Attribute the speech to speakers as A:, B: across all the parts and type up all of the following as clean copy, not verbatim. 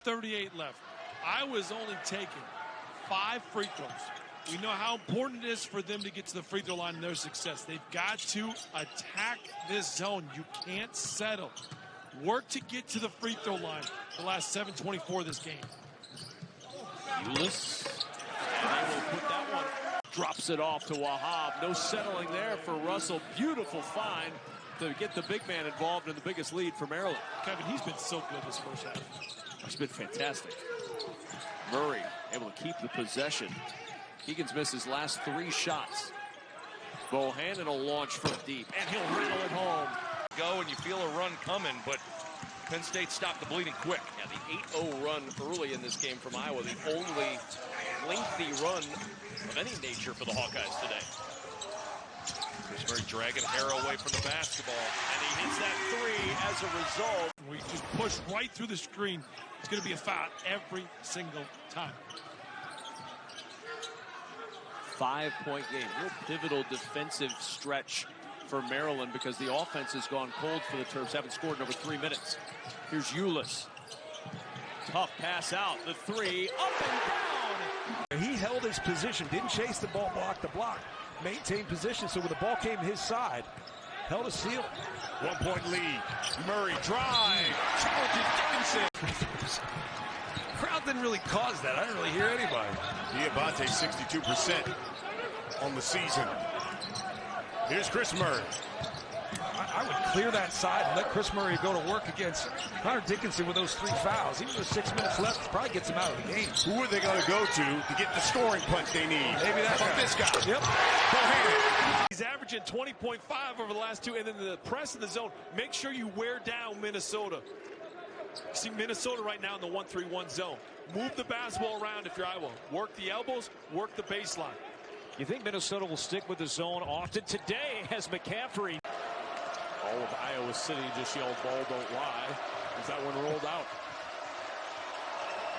A: 38 left. Iowa's only taken 5 free throws. We know how important it is for them to get to the free throw line and their success. They've got to attack this zone. You can't settle. Work to get to the free throw line the last 7:24 of this game.
B: Ulis, and they will put that one. Drops it off to Wahab. No settling there for Russell. Beautiful find to get the big man involved in the biggest lead for Maryland.
A: Kevin, he's been so good this first half.
B: He's been fantastic. Murray able to keep the possession. Keegan's missed his last 3 shots. Bohannon will launch from deep, and he'll rattle it home.
C: Go and you feel a run coming, but Penn State stopped the bleeding quick.
D: Yeah, the 8-0 run early in this game from Iowa, the only lengthy run of any nature for the Hawkeyes today.
C: Chris Murray dragging Harrow away from the basketball,
D: and he hits that 3 as a result.
A: We just push right through the screen. It's going to be a foul every single time.
B: 5-point game. Real pivotal defensive stretch for Maryland because the offense has gone cold for the Terps. Haven't scored in over 3 minutes. Here's Ulis. Tough pass out. The 3 up and down.
E: He held his position, didn't chase the ball, block the block. Maintained position, so when the ball came his side, held a seal.
C: 1-point lead. Murray drive. Challenges Davidson.
E: Crowd didn't really cause that. I didn't really hear anybody.
C: Diabate 62% on the season. Here's Chris Murray.
E: I would clear that side and let Chris Murray go to work against Hunter Dickinson with those 3 fouls. Even with 6 minutes left, probably gets him out of the game.
C: Who are they going to go to get the scoring punch they need?
E: Maybe that's
C: this guy.
E: Yep.
C: Bohannon.
A: He's averaging 20.5 over the last 2, and then the press in the zone. Make sure you wear down Minnesota. See Minnesota right now in the 1-3-1 zone. Move the basketball around if you're Iowa. Work the elbows, work the baseline.
B: You think Minnesota will stick with the zone often today as McCaffrey. All of Iowa City just yelled ball don't lie as that one rolled out.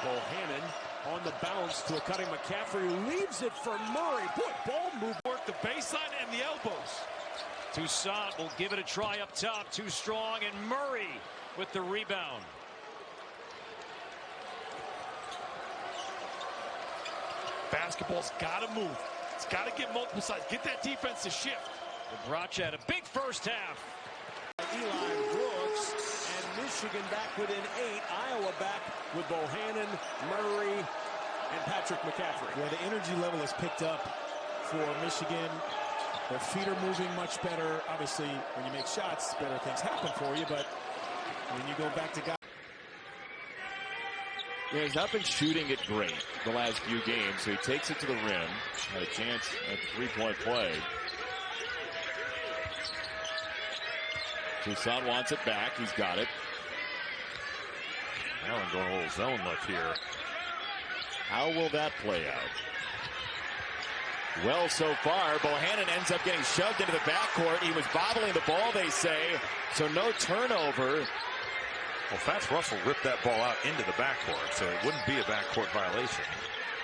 B: Bohannon on the bounce to a cutting McCaffrey who leaves it for Murray. Boy, ball move.
A: Work the baseline and the elbows.
B: Toussaint will give it a try up top. Too strong, and Murray with the rebound.
A: Basketball's got to move. It's got to get multiple sides. Get that defense to shift.
B: Bracha had a big first half. Eli Brooks and Michigan back within 8. Iowa back with Bohannon, Murray, and Patrick McCaffrey.
F: Yeah, the energy level has picked up for Michigan. Their feet are moving much better. Obviously, when you make shots, better things happen for you. But when you go back to guys.
G: Yeah, he's not been shooting it great the last few games, so he takes it to the rim. Had a chance at the 3-point play. Toussaint wants it back. He's got it.
C: Allen going a little zone look here.
G: How will that play out? Well, so far, Bohannon ends up getting shoved into the backcourt. He was bobbling the ball, they say, so no turnover.
C: Well, Fats Russell ripped that ball out into the backcourt, so it wouldn't be a backcourt violation.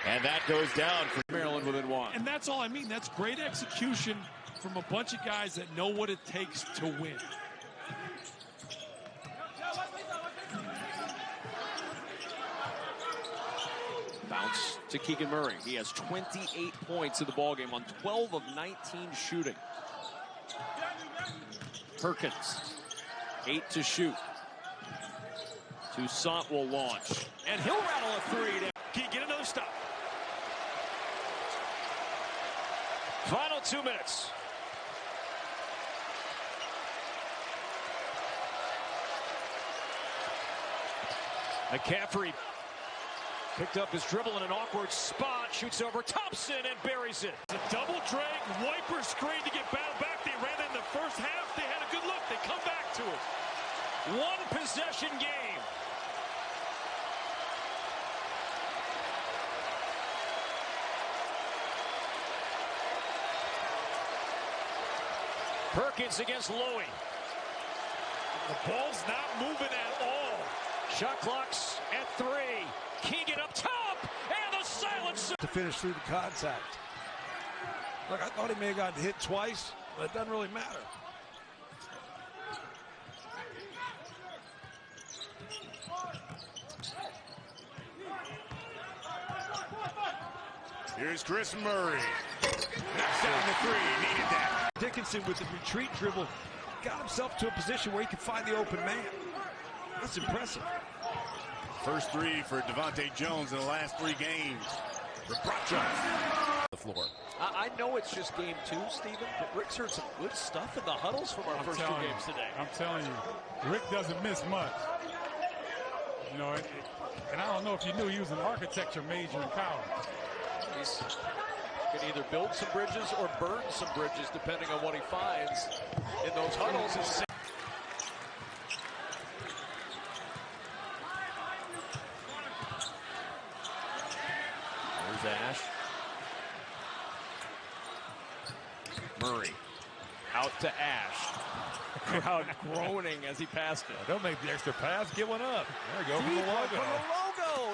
G: And that goes down for
B: Maryland within 1.
A: And that's all I mean. That's great execution from a bunch of guys that know what it takes to win.
B: Bounce to Keegan Murray. He has 28 points in the ballgame on 12 of 19 shooting. Perkins, 8 to shoot. Toussaint will launch, and he'll rattle a 3.
A: Get another stop.
B: Final 2 minutes. McCaffrey picked up his dribble in an awkward spot, shoots over Thompson and buries it.
A: The double drag, wiper screen to get back. They ran in the first half. They had a good look. They come back to it.
B: 1 possession game. Perkins against Lowy.
A: The ball's not moving at all.
B: Shot clock's at 3. Keegan up top, and the silence.
E: To finish through the contact. Look, I thought he may have gotten hit twice, but it doesn't really matter.
H: Here's Chris Murray. Knocks down the three. Needed that.
E: Dickinson with the retreat dribble got himself to a position where he could find the open man. That's impressive.
H: First three for Devontae Jones in the last 3 games. The floor.
B: I know it's just game 2, Steven, but Rick's heard some good stuff in the huddles from our first 2 games today.
I: I'm telling you, Rick doesn't miss much. You know, and I don't know if you knew he was an architecture major in college.
B: He's can either build some bridges or burn some bridges, depending on what he finds in those huddles. There's Ash. Murray out to Ash. The crowd groaning as he passed it.
C: Don't make the extra pass. Get one up. There you go. From the logo.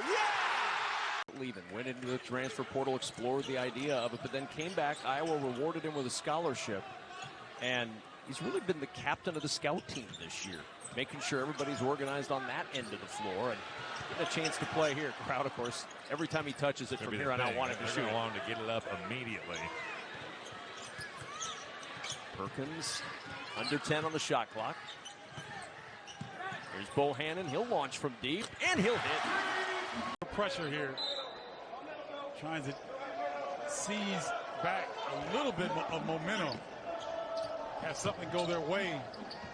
B: Yeah! Leaving, went into the transfer portal, explored the idea of it, but then came back. Iowa rewarded him with a scholarship, and he's really been the captain of the scout team this year, making sure everybody's organized on that end of the floor and getting a chance to play here. Crowd, of course, every time he touches it from here on out, wanted to shoot.
C: Want him to get it up immediately.
B: Perkins, under 10 on the shot clock. Here's Bohannon. He'll launch from deep, and he'll hit.
I: Pressure here. Trying to seize back a little bit of momentum. Have something go their way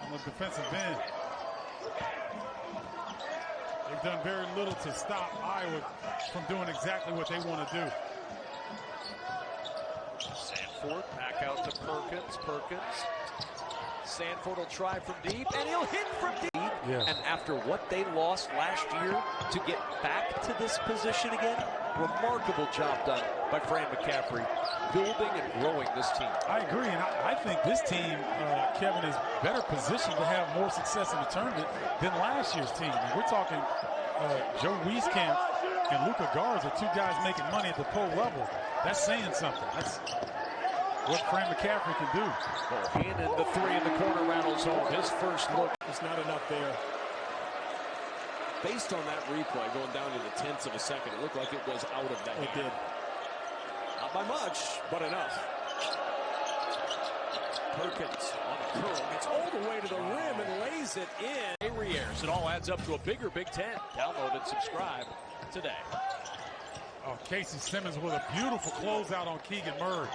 I: on the defensive end. They've done very little to stop Iowa from doing exactly what they want to do.
B: Sanford back out to Perkins. Sanford will try from deep, and he'll hit from deep.
I: Yeah.
B: And after what they lost last year, to get back to this position again, remarkable job done by Fran McCaffrey, building and growing this team.
I: I agree, and I think this team, Kevin, is better positioned to have more success in the tournament than last year's team. And we're talking Joe Wieskamp and Luka Garza, 2 guys making money at the pro level. That's saying something. That's what Fran McCaffrey can do.
B: Bohannon, the 3 in the corner, rattles home. His first look.
F: It's not enough there.
B: Based on that replay, going down to the tenths of a second, it looked like it was out of that.
F: It did.
B: Not by much, but enough. Perkins on the curl, gets all the way to the rim and lays it in. It all adds up to a bigger Big Ten. Download and subscribe today.
I: Oh, Casey Simmons with a beautiful closeout on Keegan Murray.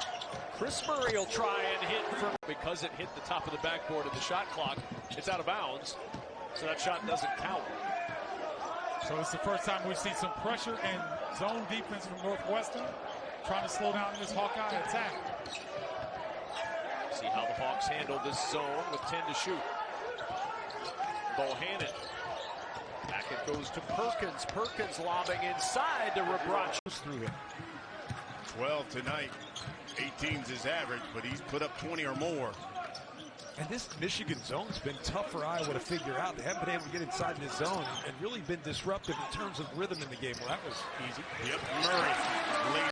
B: Chris Murray will try and hit from, because it hit the top of the backboard of the shot clock. It's out of bounds, so that shot doesn't count.
I: So it's the first time we've seen some pressure and zone defense from Northwestern, trying to slow down this Hawkeye attack.
B: See how the Hawks handle this zone with 10 to shoot. Bohannon. Back it goes to Perkins. Perkins lobbing inside to Rebrach.
I: Through him.
H: 12 tonight. 18's his average, but he's put up 20 or more.
E: And this Michigan zone's been tough for Iowa to figure out. They haven't been able to get inside this zone and really been disruptive in terms of rhythm in the game. Well, that was easy.
H: Yep, Murray.